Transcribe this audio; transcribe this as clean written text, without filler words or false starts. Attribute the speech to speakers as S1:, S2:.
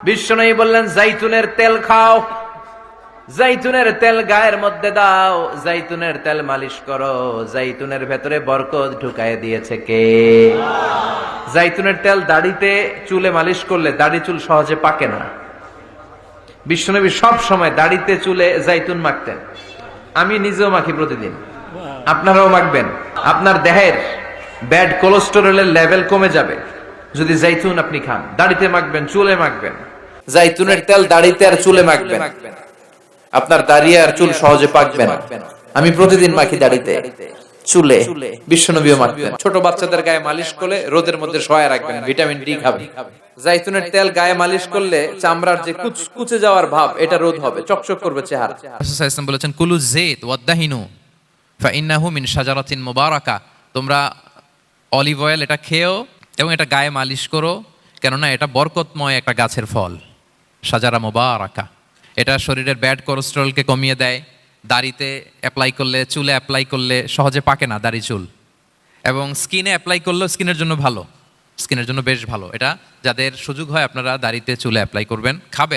S1: বিশ্বনবী বললেন জাইতুনের তেল খাও, জাইতুনের তেল গায়ের মধ্যে দাও, জাইতুনের তেল মালিশ করো। জাইতুনের ভেতরে বরকত ঢুকায় দিয়েছে কে? জাইতুনের তেল দাড়িতে চুলে মালিশ করলে দাড়ি চুল সহজে পাকে না। বিশ্বনবী সব সময় দাড়িতে চুলে জাইতুন মাখতেন। আমি নিজেও মাখি প্রতিদিন, আপনারাও মাখবেন। আপনার দেহের ব্যাড কোলেস্টেরলের লেভেল কমে যাবে যদি জাইতুন আপনি খান। দাড়িতে মাখবেন, চুলে মাখবেন। জাইতুনের তেল দাড়িতে আর চুলে মাখবেন, আপনার দাড়ি আর চুল সহজে পাকবে না। আমি প্রতিদিন মাখি দাড়িতে, চুলে। বিশ্বনবীও মাখতেন। ছোট বাচ্চাদের গায়ে মালিশ করলে রোদের মধ্যে শোয়া রাখবেন, ভিটামিন ডি খাবেন। জাইতুনের তেল গায়ে মালিশ করলে চামড়ার যে কুচে যাওয়ার ভাব, এটা রোধ হবে, চকচক করবে চেহারা।
S2: রাসূল সাল্লাল্লাহু আলাইহি ওয়াসাল্লাম বলেছেন কুলু যায়ত ওয়াদাহিনু ফাইন্নাহু মিন শাজারাতিন মুবারাকা। তোমরা অলিভ অয়েল এটা খেও এবং এটা গায়ে মালিশ করো, কেননা এটা বরকতময় একটা গাছের ফল, শাজারা মুবারাকা। এটা শরীরের ব্যাড কোলেস্টেরলকে কমিয়ে দেয়। দাড়িতে অ্যাপ্লাই করলে, চুলে অ্যাপ্লাই করলে সহজে পাকে না দাড়ি চুল, এবং স্কিনে অ্যাপ্লাই করলেও স্কিনের জন্য ভালো, স্কিনের জন্য বেশ ভালো। এটা যাদের সুযোগ হয় আপনারা দাড়িতে চুলে অ্যাপ্লাই করবেন, খাবেন।